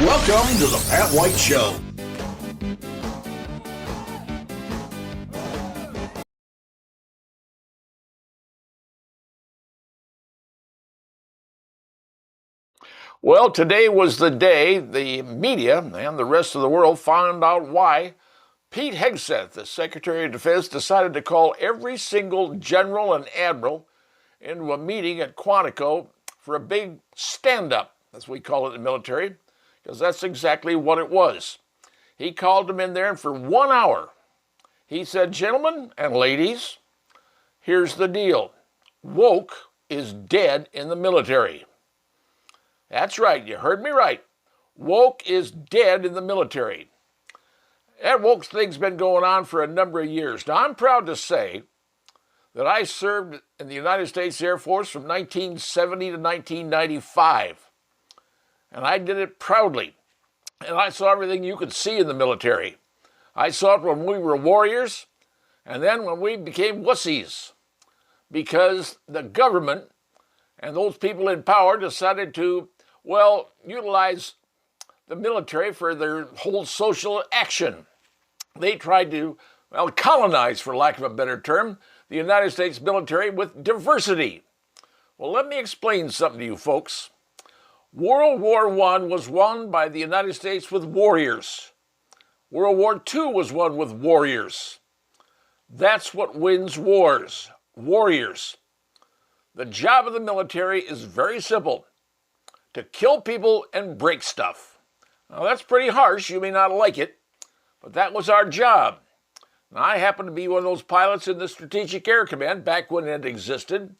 Welcome to the Pat White Show. Well, today was the day the media and the rest of the world found out why Pete Hegseth, the Secretary of Defense, decided to call every single general and admiral into a meeting at Quantico for a big stand-up, as we call it in the military, because that's exactly what it was. He called them in there, and for 1 hour, he said, "Gentlemen and ladies, here's the deal. Woke is dead in the military." That's right, you heard me right. Woke is dead in the military. That woke thing's been going on for a number of years. Now, I'm proud to say that I served in the United States Air Force from 1970 to 1995. And I did it proudly. And I saw everything you could see in the military. I saw it when we were warriors, and then when we became wussies. Because the government and those people in power decided to, well, utilize the military for their whole social action. They tried to, well, colonize, for lack of a better term, the United States military with diversity. Well, let me explain something to you folks. World War I was won by the United States with warriors. World War II was won with warriors. That's what wins wars, warriors. The job of the military is very simple: to kill people and break stuff. Now, that's pretty harsh. You may not like it, but that was our job. Now, I happen to be one of those pilots in the Strategic Air Command back when it existed,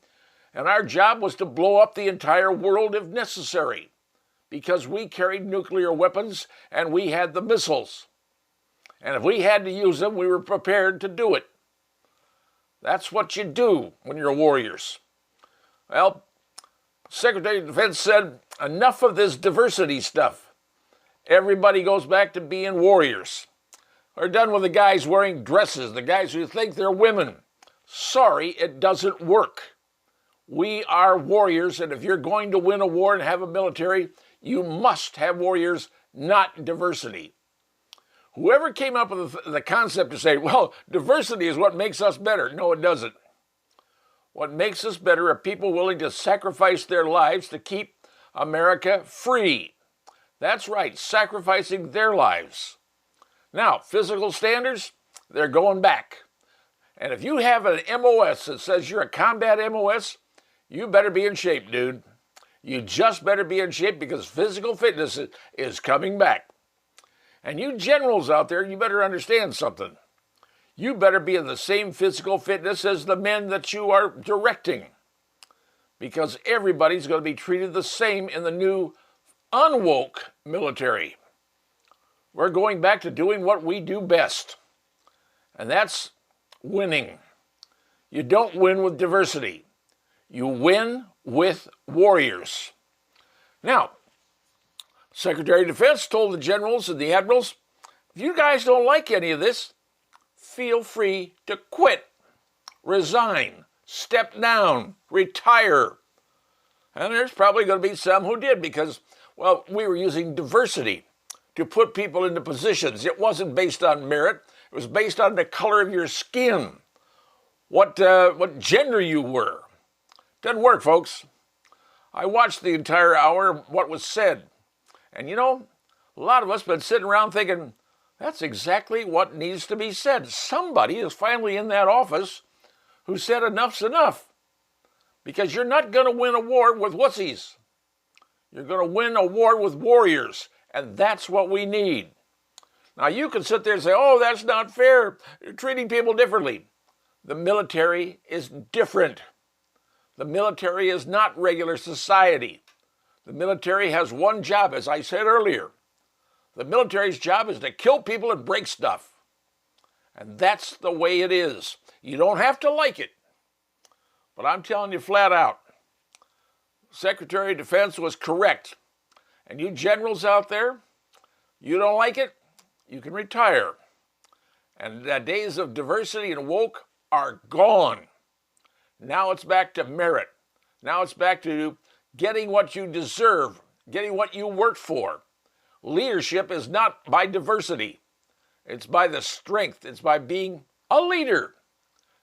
and our job was to blow up the entire world if necessary, because we carried nuclear weapons and we had the missiles. And if we had to use them, we were prepared to do it. That's what you do when you're warriors. Well, Secretary of Defense said, enough of this diversity stuff. Everybody goes back to being warriors. We're done with the guys wearing dresses, the guys who think they're women. Sorry, it doesn't work. We are warriors, and if you're going to win a war and have a military, you must have warriors, not diversity. Whoever came up with the concept to say, well, diversity is what makes us better. No, it doesn't. What makes us better are people willing to sacrifice their lives to keep America free. That's right, sacrificing their lives. Now, physical standards, they're going back. And if you have an MOS that says you're a combat MOS, you better be in shape, dude. You just better be in shape, because physical fitness is coming back. And you generals out there, you better understand something. You better be in the same physical fitness as the men that you are directing, because everybody's going to be treated the same in the new unwoke military. We're going back to doing what we do best, and that's winning. You don't win with diversity. You win with warriors. Now, Secretary of Defense told the generals and the admirals, if you guys don't like any of this, feel free to quit, resign, step down, retire. And there's probably going to be some who did, because, well, we were using diversity to put people into positions. It wasn't based on merit. It was based on the color of your skin, what gender you were. Doesn't work, folks. I watched the entire hour of what was said. And, you know, a lot of us have been sitting around thinking, that's exactly what needs to be said. Somebody is finally in that office who said enough's enough. Because you're not going to win a war with wussies. You're going to win a war with warriors. And that's what we need. Now, you can sit there and say, oh, that's not fair. You're treating people differently. The military is different. The military is not regular society. The military has one job, as I said earlier. The military's job is to kill people and break stuff. And that's the way it is. You don't have to like it. But I'm telling you flat out, Secretary of Defense was correct. And you generals out there, you don't like it, you can retire. And the days of diversity and woke are gone. Now it's back to merit. Now it's back to getting what you deserve, getting what you worked for. Leadership is not by diversity. It's by the strength. It's by being a leader,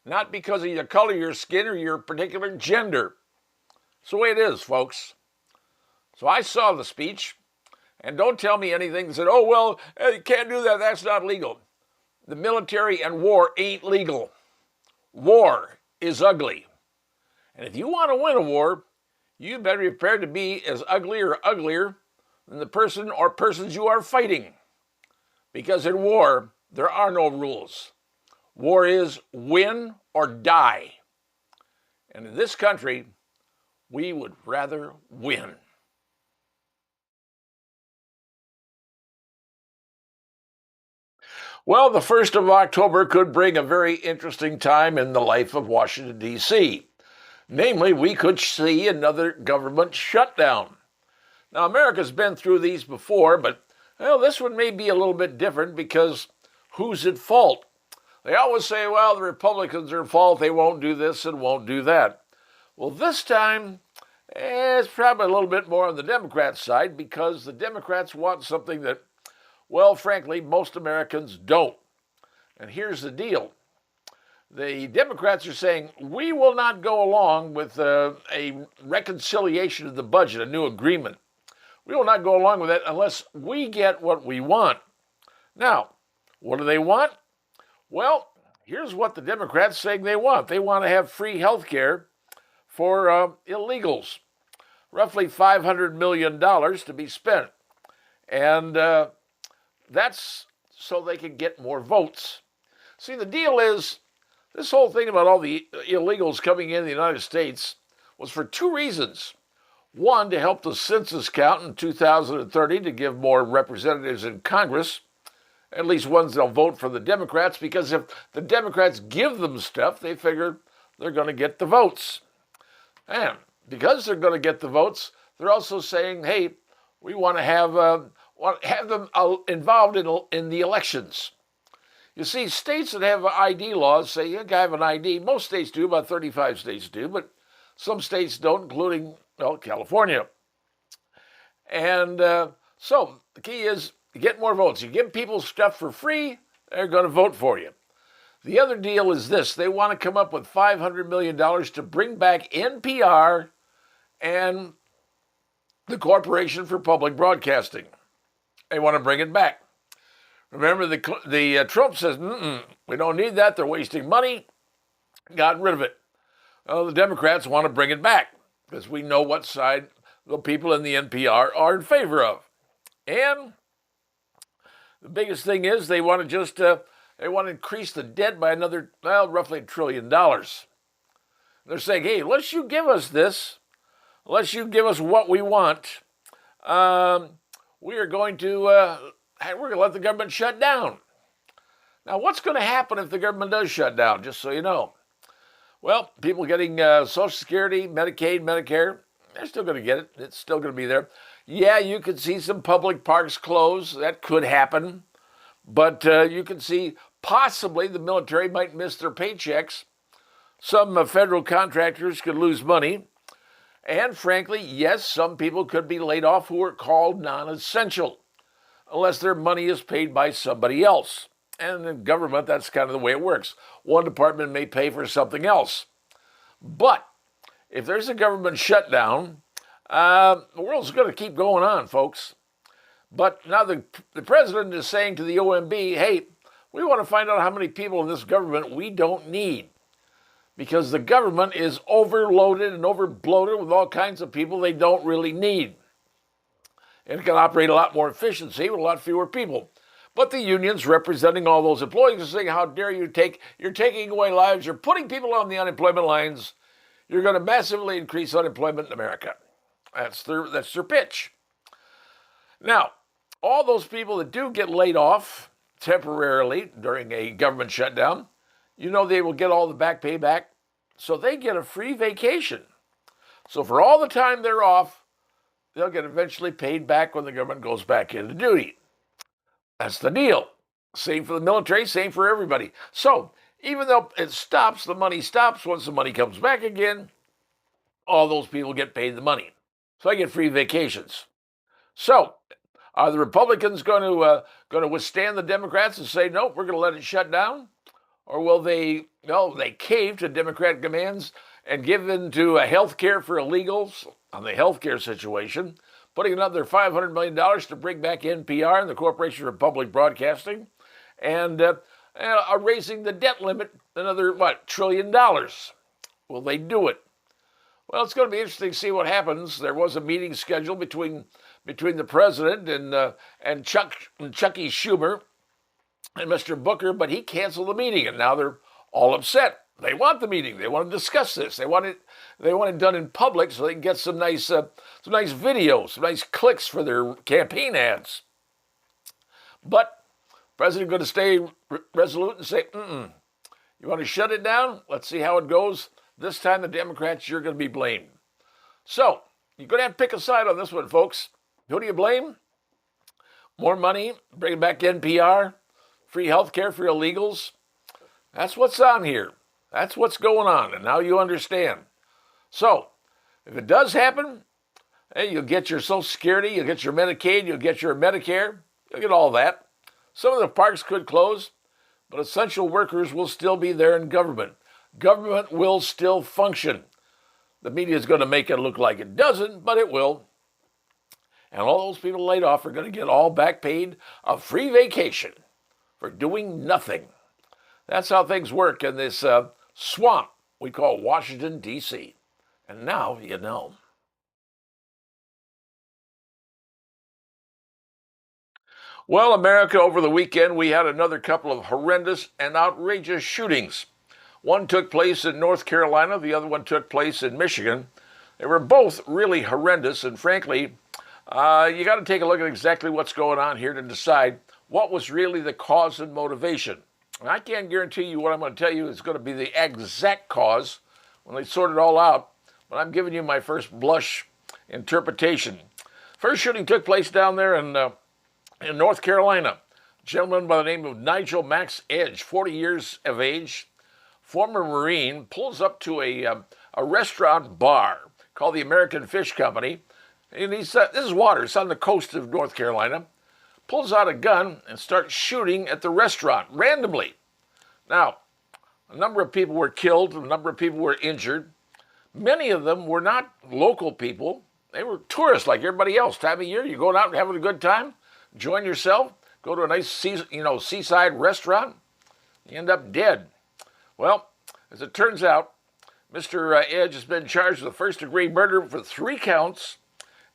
not because of the color of your skin or your particular gender. It's the way it is, folks. So I saw the speech, and don't tell me anything that said, oh, well, you can't do that. That's not legal. The military and war ain't legal. War is ugly. And if you want to win a war, you better be prepared to be as ugly or uglier than the person or persons you are fighting. Because in war, there are no rules. War is win or die. And in this country, we would rather win. Well, the 1st of October could bring a very interesting time in the life of Washington, D.C. Namely, we could see another government shutdown. Now, America's been through these before, but well, this one may be a little bit different because who's at fault? They always say, well, the Republicans are at fault. They won't do this and won't do that. Well, this time, it's probably a little bit more on the Democrats' side because the Democrats want something that, well, frankly, most Americans don't. And here's the deal. The Democrats are saying, we will not go along with a reconciliation of the budget, a new agreement. We will not go along with it unless we get what we want. Now, what do they want? Well, here's what the Democrats saying they want. They want to have free health care for illegals, roughly $500 million to be spent. And that's so they can get more votes. See, the deal is, this whole thing about all the illegals coming in the United States was for two reasons. One, to help the census count in 2030 to give more representatives in Congress, at least ones that'll vote for the Democrats, because if the Democrats give them stuff, they figure they're going to get the votes. And because they're going to get the votes, they're also saying, hey, we want to have them involved in the elections. You see, states that have ID laws say you have an ID. Most states do, about 35 states do, but some states don't, including, well, California. And so the key is to get more votes. You give people stuff for free, they're going to vote for you. The other deal is this. They want to come up with $500 million to bring back NPR and the Corporation for Public Broadcasting. They want to bring it back. Remember, the Trump says, we don't need that. They're wasting money. Got rid of it. Well, the Democrats want to bring it back because we know what side the people in the NPR are in favor of. And the biggest thing is they want to increase the debt by another, roughly $1 trillion. They're saying, hey, unless you give us this, unless you give us what we want, we're going to let the government shut down. Now, what's going to happen if the government does shut down, just so you know? Well, people getting Social Security, Medicaid, Medicare, they're still going to get it. It's still going to be there. Yeah, you could see some public parks close. That could happen. But you can see possibly the military might miss their paychecks. Some federal contractors could lose money. And frankly, yes, some people could be laid off who are called non-essential, unless their money is paid by somebody else. And in government, that's kind of the way it works. One department may pay for something else. But if there's a government shutdown, the world's going to keep going on, folks. But now the president is saying to the OMB, hey, we want to find out how many people in this government we don't need. Because the government is overloaded and overbloated with all kinds of people they don't really need. And it can operate a lot more efficiency with a lot fewer people. But the unions representing all those employees are saying, how dare you you're taking away lives, you're putting people on the unemployment lines, you're going to massively increase unemployment in America. That's their pitch. Now, all those people that do get laid off temporarily during a government shutdown, you know they will get all the back pay back, so they get a free vacation. So for all the time they're off, they'll get eventually paid back when the government goes back into duty. That's the deal. Same for the military, same for everybody. So even though it stops, the money stops. Once the money comes back again, all those people get paid the money. So I get free vacations. So are the Republicans going to withstand the Democrats and say, nope, we're going to let it shut down? Or will they, no, they cave to Democratic demands and give in to health care for illegals on the health care situation, putting another $500 million to bring back NPR and the Corporation for Public Broadcasting, and raising the debt limit another, $1 trillion. Will they do it? Well, it's going to be interesting to see what happens. There was a meeting scheduled between the president and Chucky Schumer and Mr. Booker, but he canceled the meeting, and now they're all upset. They want the meeting. They want to discuss this. They want it done in public so they can get some nice videos, some nice clicks for their campaign ads. But the president going to stay resolute and say, you want to shut it down? Let's see how it goes. This time the Democrats, you're going to be blamed. So you're going to have to pick a side on this one, folks. Who do you blame? More money, bring back NPR, free health care for illegals. That's what's on here. That's what's going on, and now you understand. So if it does happen, hey, you'll get your Social Security, you'll get your Medicaid, you'll get your Medicare, you'll get all that. Some of the parks could close, but essential workers will still be there in government. Government will still function. The media is going to make it look like it doesn't, but it will. And all those people laid off are going to get all back paid a free vacation for doing nothing. That's how things work in this swamp we call Washington, D.C. And now you know. Well, America, over the weekend, we had another couple of horrendous and outrageous shootings. One took place in North Carolina, the other one took place in Michigan. They were both really horrendous, and frankly, you got to take a look at exactly what's going on here to decide what was really the cause and motivation. And I can't guarantee you what I'm going to tell you is going to be the exact cause when they sort it all out, but I'm giving you my first blush interpretation. First shooting took place down there in North Carolina. A gentleman by the name of Nigel Max Edge, 40 years of age, former Marine, pulls up to a restaurant bar called the American Fish Company. And this is water. It's on the coast of North Carolina. Pulls out a gun and starts shooting at the restaurant randomly. Now, a number of people were killed. A number of people were injured. Many of them were not local people. They were tourists like everybody else. Time of year, you're going out and having a good time. Enjoying yourself. Go to a nice seaside restaurant. You end up dead. Well, as it turns out, Mr. Edge has been charged with first-degree murder for 3 counts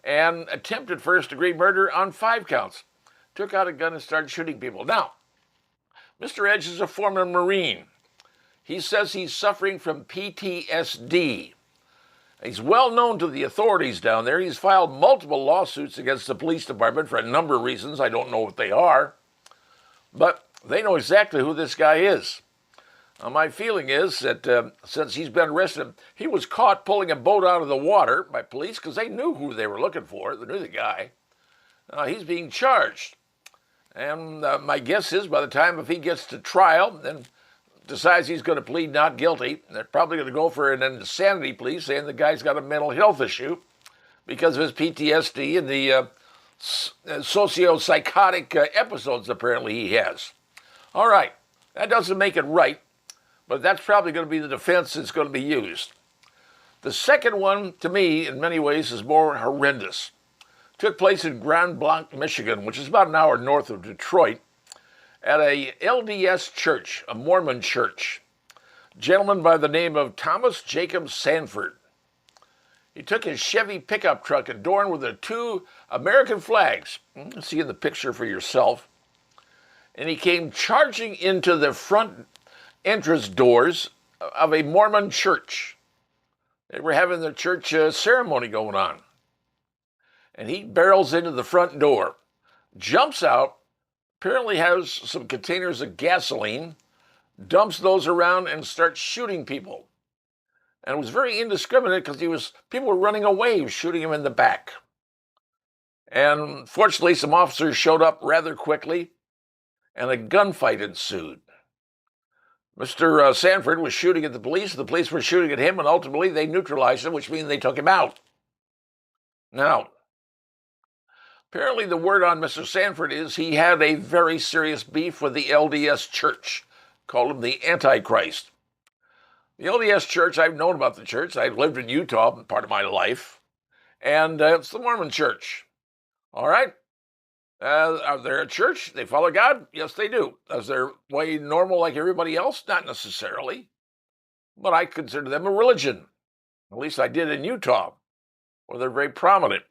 and attempted first-degree murder on 5 counts. Took out a gun and started shooting people. Now, Mr. Edge is a former Marine. He says he's suffering from PTSD. He's well known to the authorities down there. He's filed multiple lawsuits against the police department for a number of reasons. I don't know what they are, but they know exactly who this guy is. My feeling is that since he's been arrested, he was caught pulling a boat out of the water by police because they knew who they were looking for. They knew the guy. He's being charged. And my guess is by the time if he gets to trial, then decides he's going to plead not guilty, they're probably going to go for an insanity plea, saying the guy's got a mental health issue because of his PTSD and the socio-psychotic episodes apparently he has. All right, that doesn't make it right, but that's probably going to be the defense that's going to be used. The second one, to me, in many ways, is more horrendous. Took place in Grand Blanc, Michigan, which is about an hour north of Detroit, at a LDS church, a Mormon church. A gentleman by the name of Thomas Jacob Sanford. He took his Chevy pickup truck adorned with the 2 American flags. See in the picture for yourself. And he came charging into the front entrance doors of a Mormon church. They were having the church ceremony going on. And he barrels into the front door, jumps out, apparently has some containers of gasoline, dumps those around and starts shooting people. And it was very indiscriminate because people were running away. He was shooting him in the back. And fortunately, some officers showed up rather quickly, and a gunfight ensued. Mr. Sanford was shooting at the police were shooting at him, and ultimately they neutralized him, which means they took him out. Now, apparently the word on Mr. Sanford is he had a very serious beef with the LDS Church, called him the Antichrist. The LDS Church, I've known about the church. I've lived in Utah part of my life, and it's the Mormon Church. All right? Are they a church? They follow God? Yes, they do. Is their way normal like everybody else? Not necessarily. But I consider them a religion. At least I did in Utah, where they're very prominent.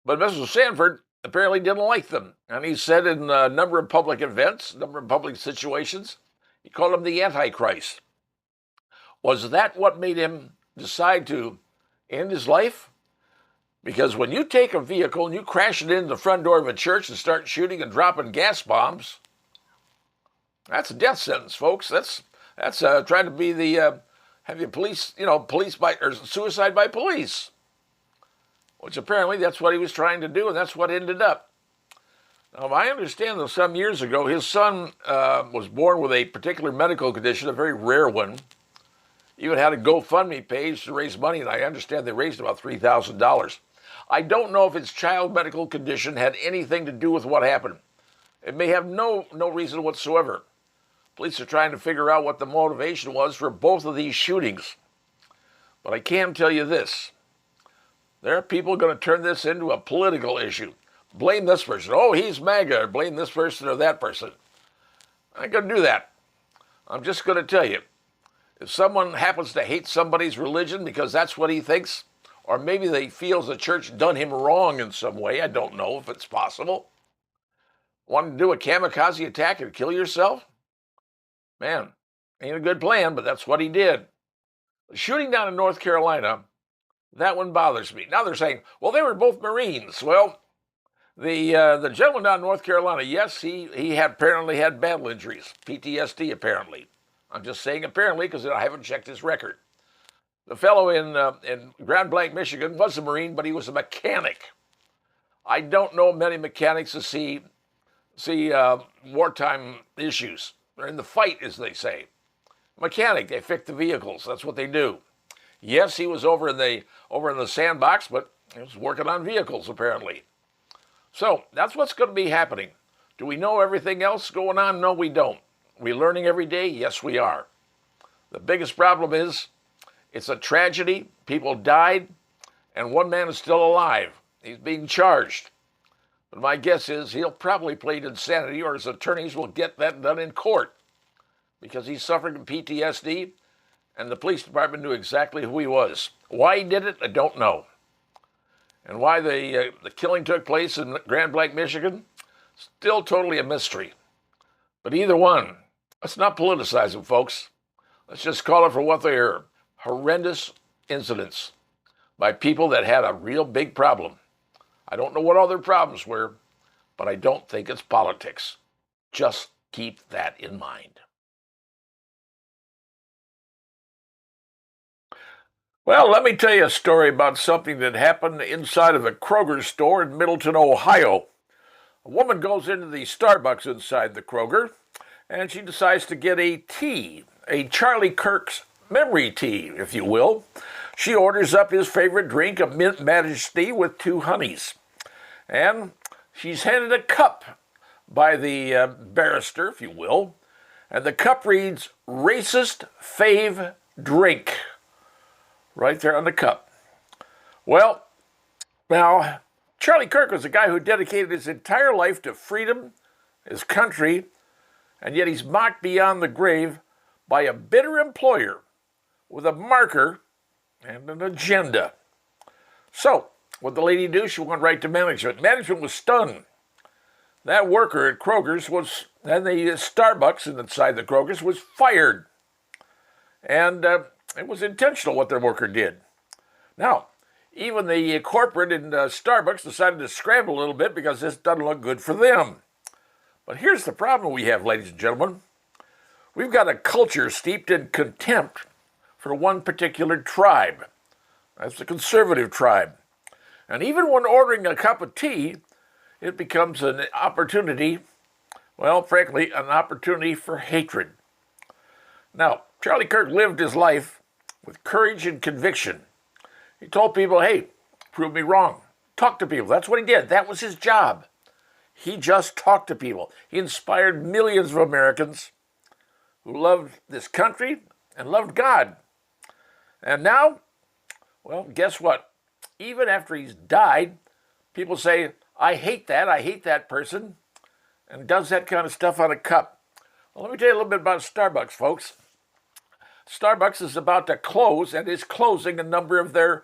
But Mr. Sanford apparently didn't like them. And he said in a number of public events, a number of public situations, he called him the Antichrist. Was that what made him decide to end his life? Because when you take a vehicle and you crash it into the front door of a church and start shooting and dropping gas bombs, that's a death sentence, folks. That's trying to be the police by or suicide by police, which apparently that's what he was trying to do, and that's what ended up. Now, I understand that some years ago his son was born with a particular medical condition, a very rare one. Even had a GoFundMe page to raise money, and I understand they raised about $3,000. I don't know if his child medical condition had anything to do with what happened. It may have no reason whatsoever. Police are trying to figure out what the motivation was for both of these shootings. But I can tell you this. There are people going to turn this into a political issue. Blame this person. Oh, he's MAGA. Or blame this person or that person. I ain't going to do that. I'm just going to tell you. If someone happens to hate somebody's religion because that's what he thinks, or maybe they feels the church done him wrong in some way, I don't know if it's possible, want to do a kamikaze attack and kill yourself? Man, ain't a good plan, but that's what he did. The shooting down in North Carolina, that one bothers me. Now they're saying, well, they were both Marines. Well, the gentleman down in North Carolina, yes, he had apparently had battle injuries, PTSD apparently. I'm just saying apparently because I haven't checked his record. The fellow in Grand Blanc, Michigan was a Marine, but he was a mechanic. I don't know many mechanics to see wartime issues. They're in the fight, as they say. Mechanic, they fix the vehicles. That's what they do. Yes, he was over in the sandbox, but he was working on vehicles apparently. So that's what's going to be happening. Do we know everything else going on? No, we don't. We learning every day? Yes, we are. The biggest problem is it's a tragedy. People died, and one man is still alive. He's being charged. But my guess is he'll probably plead insanity, or his attorneys will get that done in court because he's suffering from PTSD, and the police department knew exactly who he was. Why he did it, I don't know. And why the killing took place in Grand Blanc, Michigan, still totally a mystery. But either one, let's not politicize them, folks. Let's just call it for what they are. Horrendous incidents by people that had a real big problem. I don't know what other problems were, but I don't think it's politics. Just keep that in mind. Well, let me tell you a story about something that happened inside of a Kroger store in Middleton, Ohio. A woman goes into the Starbucks inside the Kroger, and she decides to get a tea, a Charlie Kirk's memory tea, if you will. She orders up his favorite drink, a Mint Majesty with 2 honeys. And she's handed a cup by the barrister, if you will. And the cup reads, Racist Fave Drink. Right there on the cup. Well, now, Charlie Kirk was a guy who dedicated his entire life to freedom, his country, and yet he's mocked beyond the grave by a bitter employer with a marker and an agenda. So, what the lady do? She went right to management. Management was stunned. That worker at Kroger's and the Starbucks inside the Kroger's was fired. And it was intentional what their worker did. Now, even the corporate in Starbucks decided to scramble a little bit because this doesn't look good for them. But here's the problem we have, ladies and gentlemen. We've got a culture steeped in contempt for one particular tribe. That's the conservative tribe. And even when ordering a cup of tea, it becomes an opportunity, well, frankly, an opportunity for hatred. Now, Charlie Kirk lived his life with courage and conviction. He told people, hey, prove me wrong. Talk to people. That's what he did. That was his job. He just talked to people. He inspired millions of Americans who loved this country and loved God. And now, well, guess what? Even after he's died, people say, I hate that person, and does that kind of stuff on a cup. Well, let me tell you a little bit about Starbucks, folks. Starbucks is about to close and is closing a number of their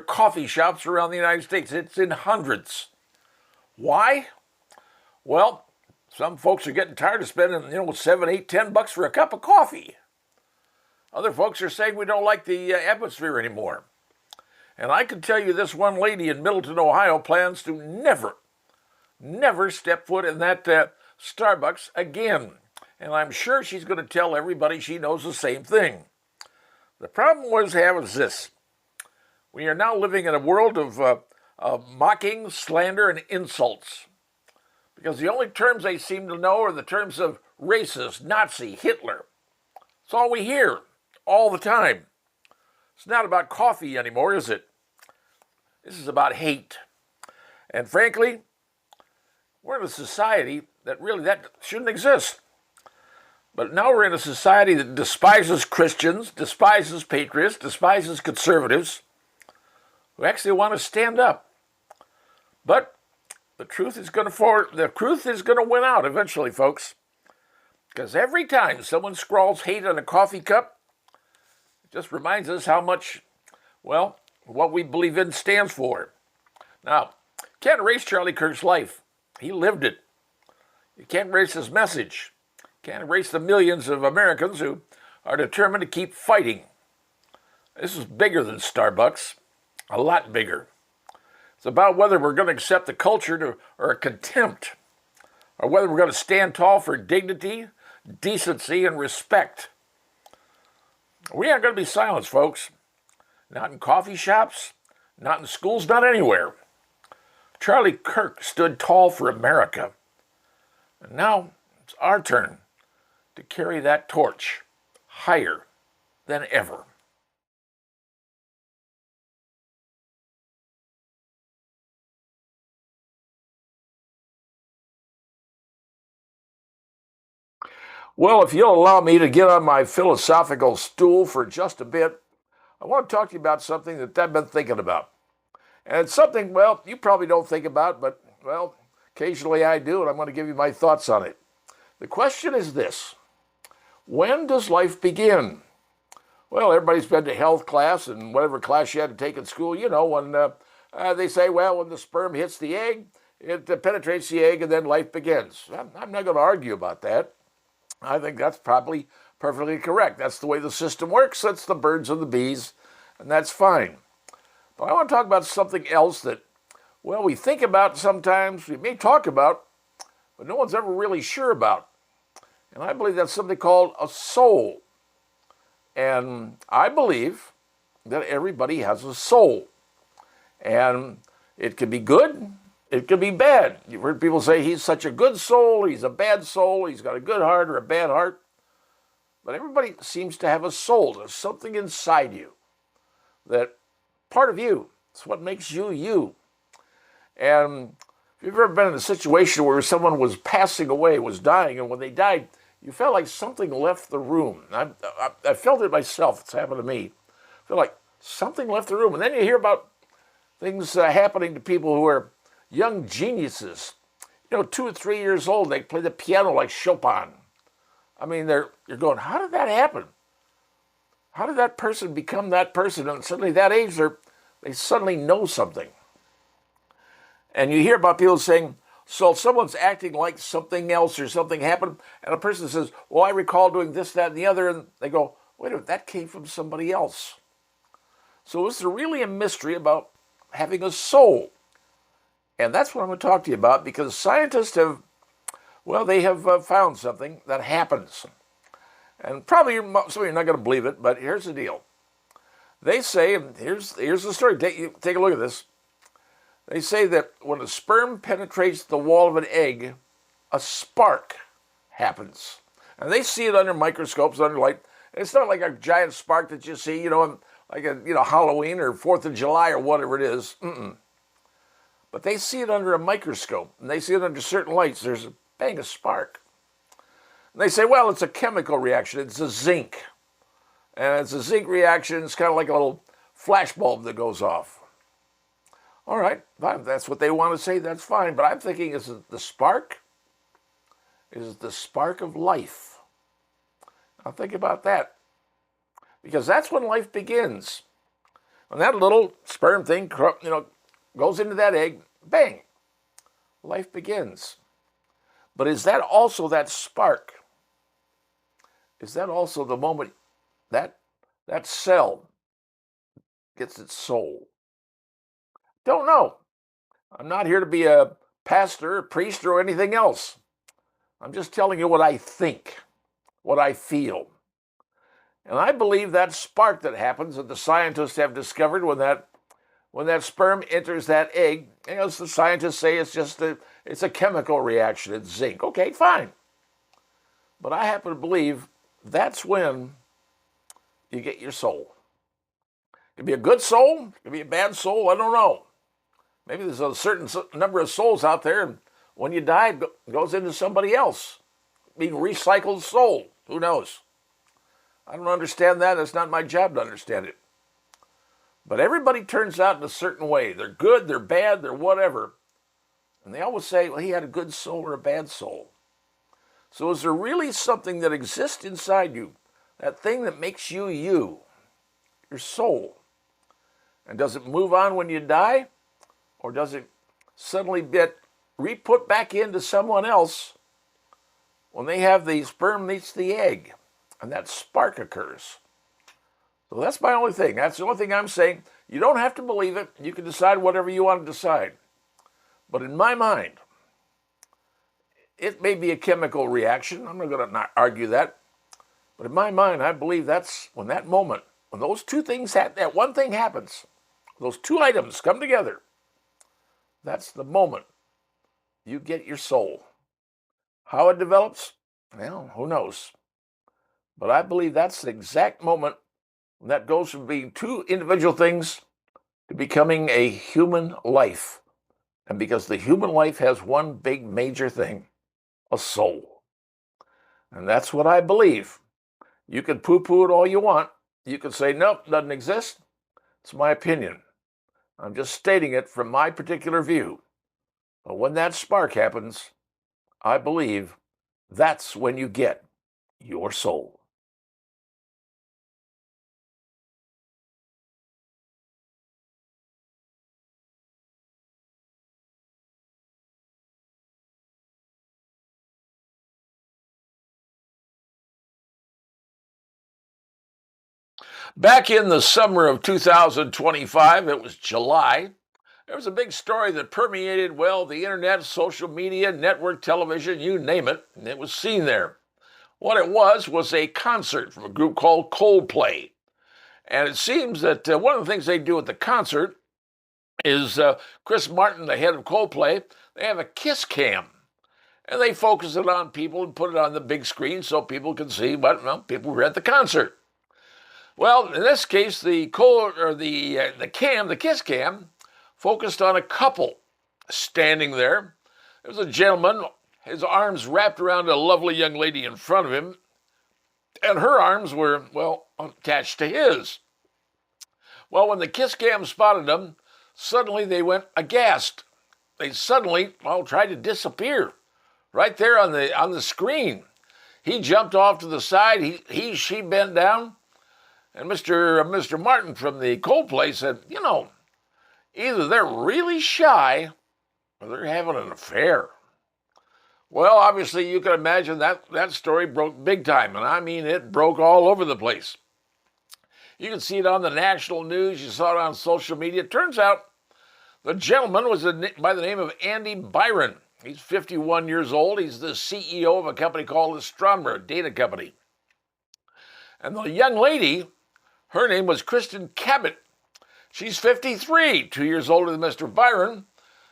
coffee shops around the United States. It's in hundreds. Why? Well, some folks are getting tired of spending, $7, $8, $10 for a cup of coffee. Other folks are saying we don't like the atmosphere anymore. And I can tell you this one lady in Middleton, Ohio plans to never step foot in that Starbucks again. And I'm sure she's going to tell everybody she knows the same thing. The problem we have is this. We are now living in a world of mocking, slander, and insults. Because the only terms they seem to know are the terms of racist, Nazi, Hitler. It's all we hear all the time. It's not about coffee anymore, is it? This is about hate. And frankly, we're in a society that shouldn't exist. But now we're in a society that despises Christians, despises patriots, despises conservatives, who actually want to stand up. But the truth is going to win out eventually, folks. Because every time someone scrawls hate on a coffee cup, it just reminds us how much, what we believe in stands for. Now, can't erase Charlie Kirk's life. He lived it. You can't erase his message. Can't erase the millions of Americans who are determined to keep fighting. This is bigger than Starbucks, a lot bigger. It's about whether we're going to accept the culture or contempt, or whether we're going to stand tall for dignity, decency, and respect. We aren't going to be silenced, folks. Not in coffee shops, not in schools, not anywhere. Charlie Kirk stood tall for America. And now it's our turn to carry that torch higher than ever. Well, if you'll allow me to get on my philosophical stool for just a bit, I want to talk to you about something that I've been thinking about. And it's something, you probably don't think about, but, occasionally I do, and I'm going to give you my thoughts on it. The question is this: when does life begin? Well, everybody's been to health class and whatever class you had to take in school, when they say, when the sperm hits the egg, it penetrates the egg and then life begins. I'm not going to argue about that. I think that's probably perfectly correct. That's the way the system works. That's the birds and the bees, and that's fine. But I want to talk about something else that, we think about sometimes, we may talk about, but no one's ever really sure about. And I believe that's something called a soul. And I believe that everybody has a soul. And it can be good, it can be bad. You've heard people say he's such a good soul, he's a bad soul, he's got a good heart or a bad heart. But everybody seems to have a soul. There's something inside you that part of you. It's what makes you you. And if you've ever been in a situation where someone was passing away, was dying, and when they died, you felt like something left the room. I felt it myself. It's happened to me. I feel like something left the room. And then you hear about things happening to people who are young geniuses. 2 or 3 years old, they play the piano like Chopin. I mean, you're going, how did that happen? How did that person become that person? And suddenly, that age, they suddenly know something. And you hear about people saying, so someone's acting like something else or something happened, and a person says, I recall doing this, that, and the other, and they go, wait a minute, that came from somebody else. So is there really a mystery about having a soul? And that's what I'm going to talk to you about, because scientists have found something that happens. And probably some of you are not going to believe it, but here's the deal. They say, and here's the story, take a look at this. They say that when a sperm penetrates the wall of an egg, a spark happens. And they see it under microscopes, under light, It's not like a giant spark that you see, like Halloween or 4th of July or whatever it is. But they see it under a microscope, and they see it under certain lights. There's a bang, a spark. And they say, well, it's a chemical reaction. It's a zinc. And it's a zinc reaction. It's kind of like a little flash bulb that goes off. All right, fine. That's what they want to say. That's fine. But I'm thinking, is it the spark? Is it the spark of life? Now think about that. Because that's when life begins. When that little sperm thing, goes into that egg, bang, life begins. But is that also that spark? Is that also the moment that cell gets its soul? Don't know. I'm not here to be a pastor, a priest, or anything else. I'm just telling you what I think, what I feel. And I believe that spark that happens that the scientists have discovered when that sperm enters that egg, as the scientists say, it's a chemical reaction. It's zinc. Okay, fine. But I happen to believe that's when you get your soul. It could be a good soul. It could be a bad soul. I don't know. Maybe there's a certain number of souls out there, and when you die, it goes into somebody else, being recycled soul. Who knows? I don't understand that. It's not my job to understand it. But everybody turns out in a certain way. They're good, they're bad, they're whatever. And they always say, well, he had a good soul or a bad soul. So is there really something that exists inside you, that thing that makes you you, your soul? And does it move on when you die? Or does it suddenly get re-put back into someone else when they have the sperm meets the egg and that spark occurs? So that's my only thing. That's the only thing I'm saying. You don't have to believe it. You can decide whatever you want to decide. But in my mind, it may be a chemical reaction. I'm not going to argue that. But in my mind, I believe that's when that moment, when those two things happen, that one thing happens, those two items come together, that's the moment you get your soul. How it develops, well, who knows? But I believe that's the exact moment when that goes from being two individual things to becoming a human life. And because the human life has one big major thing, a soul. And that's what I believe. You can poo-poo it all you want. You can say, nope, doesn't exist. It's my opinion. I'm just stating it from my particular view. But when that spark happens, I believe that's when you get your soul. Back in the summer of 2025, it was July, there was a big story that permeated, well, the internet, social media, network television, you name it, and it was seen there. What it was a concert from a group called Coldplay. And it seems that one of the things they do at the concert is Chris Martin, the head of Coldplay, they have a kiss cam. And they focus it on people and put it on the big screen so people can see what people were at the concert. Well, in this case, the kiss cam, focused on a couple standing there. There was a gentleman, his arms wrapped around a lovely young lady in front of him, and her arms were, attached to his. Well, when the kiss cam spotted them, suddenly they went aghast. They suddenly, tried to disappear right there on the screen. He jumped off to the side. She bent down. And Mr. Martin from the Coldplay said, either they're really shy or they're having an affair. Well, obviously, you can imagine that story broke big time. And I mean, it broke all over the place. You can see it on the national news. You saw it on social media. It turns out the gentleman was by the name of Andy Byron. He's 51 years old. He's the CEO of a company called Astronomer, a data company. And the young lady, her name was Kristen Cabot. She's 53, 2 years older than Mr. Byron.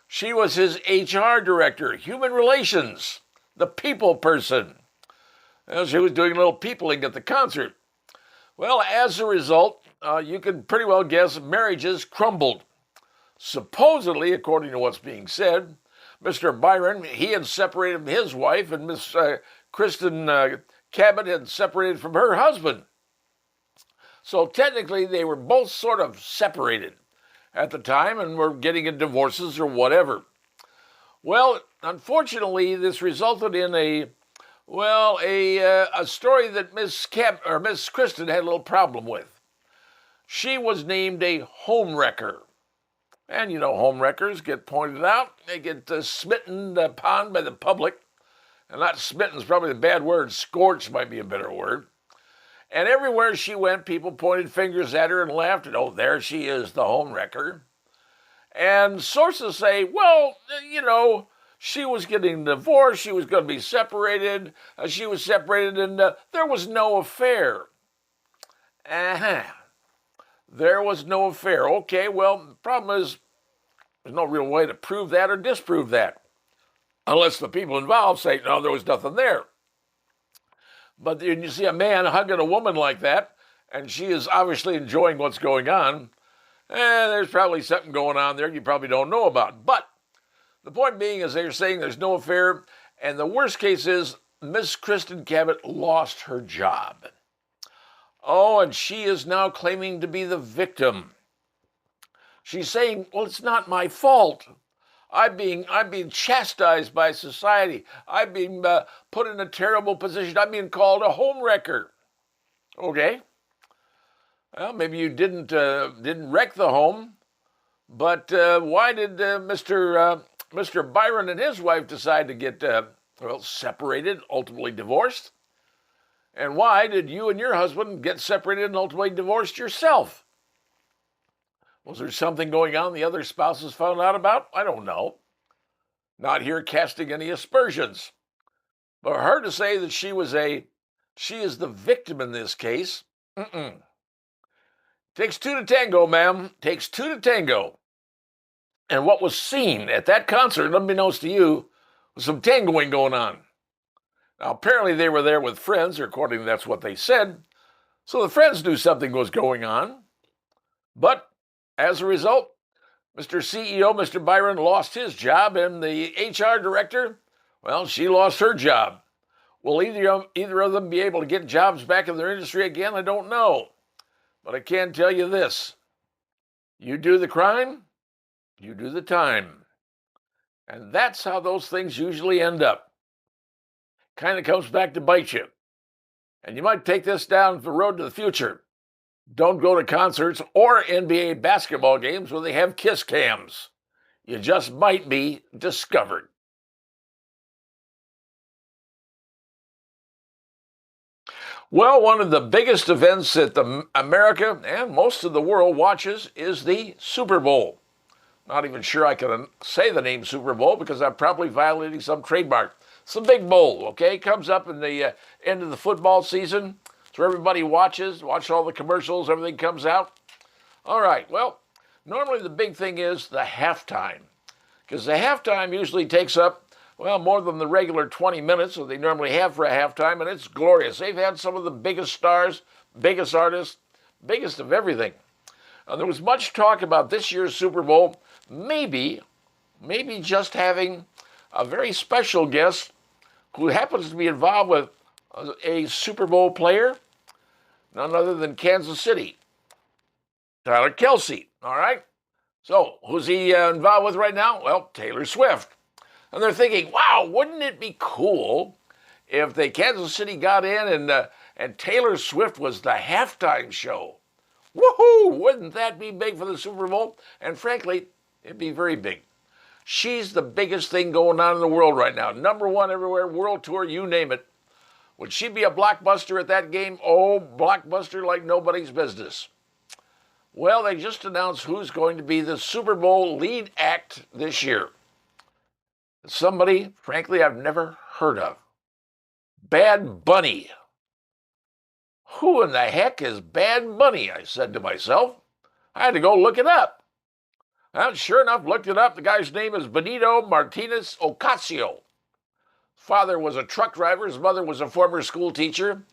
She was his HR director, human relations, the people person. Well, she was doing a little peopling at the concert. Well, as a result, you can pretty well guess marriages crumbled. Supposedly, according to what's being said, Mr. Byron, he had separated from his wife, and Miss Kristen Cabot had separated from her husband. So technically, they were both sort of separated at the time and were getting in divorces or whatever. Well, unfortunately, this resulted in a story that Miss Kristen had a little problem with. She was named a homewrecker. And you know, homewreckers get pointed out. They get smitten upon by the public. And not smitten is probably the bad word. Scorched might be a better word. And everywhere she went, people pointed fingers at her and laughed. And, oh, there she is, the homewrecker. And sources say, well, you know, she was getting divorced. She was going to be separated. She was separated and there was no affair. There was no affair. Okay, well, the problem is there's no real way to prove that or disprove that. Unless the people involved say, no, there was nothing there. But when you see a man hugging a woman like that, and she is obviously enjoying what's going on, there's probably something going on there you probably don't know about. But the point being is they're saying there's no affair, and the worst case is Miss Kristen Cabot lost her job. Oh, and she is now claiming to be the victim. She's saying, well, it's not my fault. I'm being chastised by society. I'm being put in a terrible position. I'm being called a homewrecker. Okay. Well, maybe you didn't wreck the home, but why did Mr. Byron and his wife decide to get separated, ultimately divorced? And why did you and your husband get separated and ultimately divorced yourself? Was there something going on the other spouses found out about? I don't know. Not here casting any aspersions. But for her to say that she is the victim in this case, Takes two to tango, ma'am. Takes two to tango. And what was seen at that concert, unbeknownst to you, was some tangoing going on. Now, apparently they were there with friends, or according to that's what they said. So the friends knew something was going on. But as a result, Mr. CEO, Mr. Byron, lost his job, and the HR director, well, she lost her job. Will either of them be able to get jobs back in their industry again? I don't know. But I can tell you this. You do the crime, you do the time. And that's how those things usually end up. Kind of comes back to bite you. And you might take this down the road to the future. Don't go to concerts or NBA basketball games where they have kiss cams. You just might be discovered. Well, one of the biggest events that America and most of the world watches is the Super Bowl. Not even sure I can say the name Super Bowl because I'm probably violating some trademark. It's a big bowl, okay? Comes up in the end of the football season. So everybody watch all the commercials, everything comes out. All right, well, normally the big thing is the halftime. Because the halftime usually takes up, well, more than the regular 20 minutes that they normally have for a halftime, and it's glorious. They've had some of the biggest stars, biggest artists, biggest of everything. There was much talk about this year's Super Bowl, maybe just having a very special guest who happens to be involved with a Super Bowl player, none other than Kansas City, Tyler Kelce, all right? So who's he involved with right now? Well, Taylor Swift. And they're thinking, wow, wouldn't it be cool if the Kansas City got in and Taylor Swift was the halftime show? Woohoo! Wouldn't that be big for the Super Bowl? And frankly, it'd be very big. She's the biggest thing going on in the world right now. Number one everywhere, world tour, you name it. Would she be a blockbuster at that game? Oh, blockbuster like nobody's business. Well, they just announced who's going to be the Super Bowl lead act this year. Somebody, frankly, I've never heard of. Bad Bunny. Who in the heck is Bad Bunny? I said to myself. I had to go look it up. And sure enough, looked it up. The guy's name is Benito Martinez Ocasio. Father was a truck driver. His mother was a former school teacher.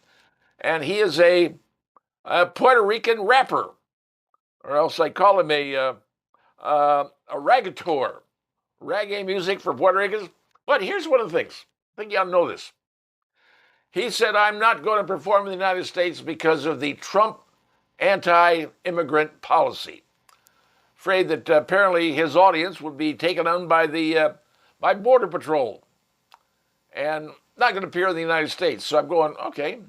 And he is a a Puerto Rican rapper, or else I call him a ragator, reggae music for Puerto Ricans. But here's one of the things. I think y'all know this. He said, I'm not going to perform in the United States because of the Trump anti-immigrant policy. Afraid that apparently his audience would be taken on by Border Patrol and not going to appear in the United States. So I'm going, okay,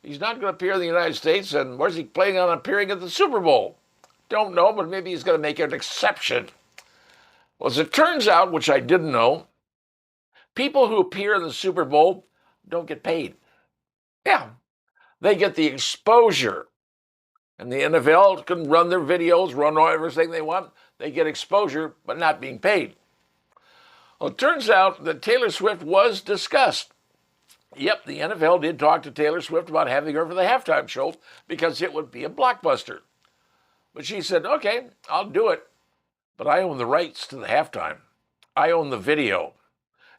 he's not going to appear in the United States, and where's he planning on appearing at the Super Bowl? Don't know, but maybe he's going to make an exception. Well, as it turns out, which I didn't know, people who appear in the Super Bowl don't get paid. Yeah, they get the exposure. And the NFL can run their videos, run everything they want. They get exposure, but not being paid. Well, it turns out that Taylor Swift was discussed. Yep, the NFL did talk to Taylor Swift about having her for the halftime show because it would be a blockbuster. But she said, okay, I'll do it, but I own the rights to the halftime. I own the video.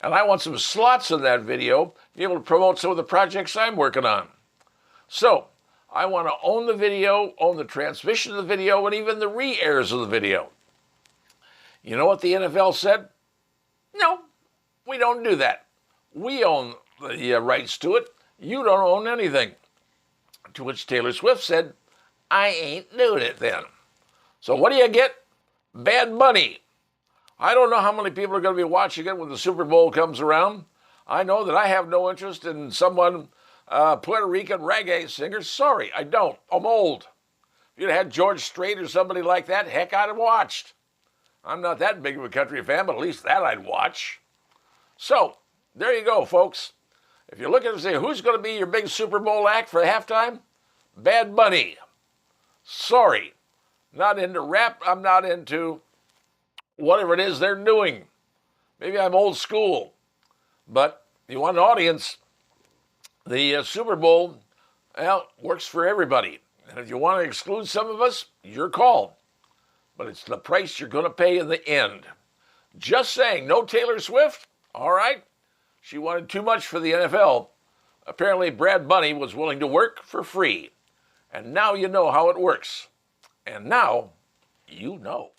And I want some slots in that video to be able to promote some of the projects I'm working on. So, I want to own the video, own the transmission of the video, and even the re-airs of the video. You know what the NFL said? No, we don't do that. We own the rights to it. You don't own anything. To which Taylor Swift said, I ain't doing it then. So what do you get? Bad money. I don't know how many people are going to be watching it when the Super Bowl comes around. I know that I have no interest in someone, Puerto Rican reggae singer. Sorry, I don't. I'm old. If you'd had George Strait or somebody like that, heck, I'd have watched. I'm not that big of a country fan, but at least that I'd watch. So, there you go, folks. If you're looking to say who's going to be your big Super Bowl act for halftime, Bad Bunny. Sorry, not into rap. I'm not into whatever it is they're doing. Maybe I'm old school. But you want an audience, the Super Bowl, well, works for everybody. And if you want to exclude some of us, your call. But it's the price you're going to pay in the end. Just saying, no Taylor Swift? All right. She wanted too much for the NFL. Apparently, Brad Bunny was willing to work for free. And now you know how it works. And now you know.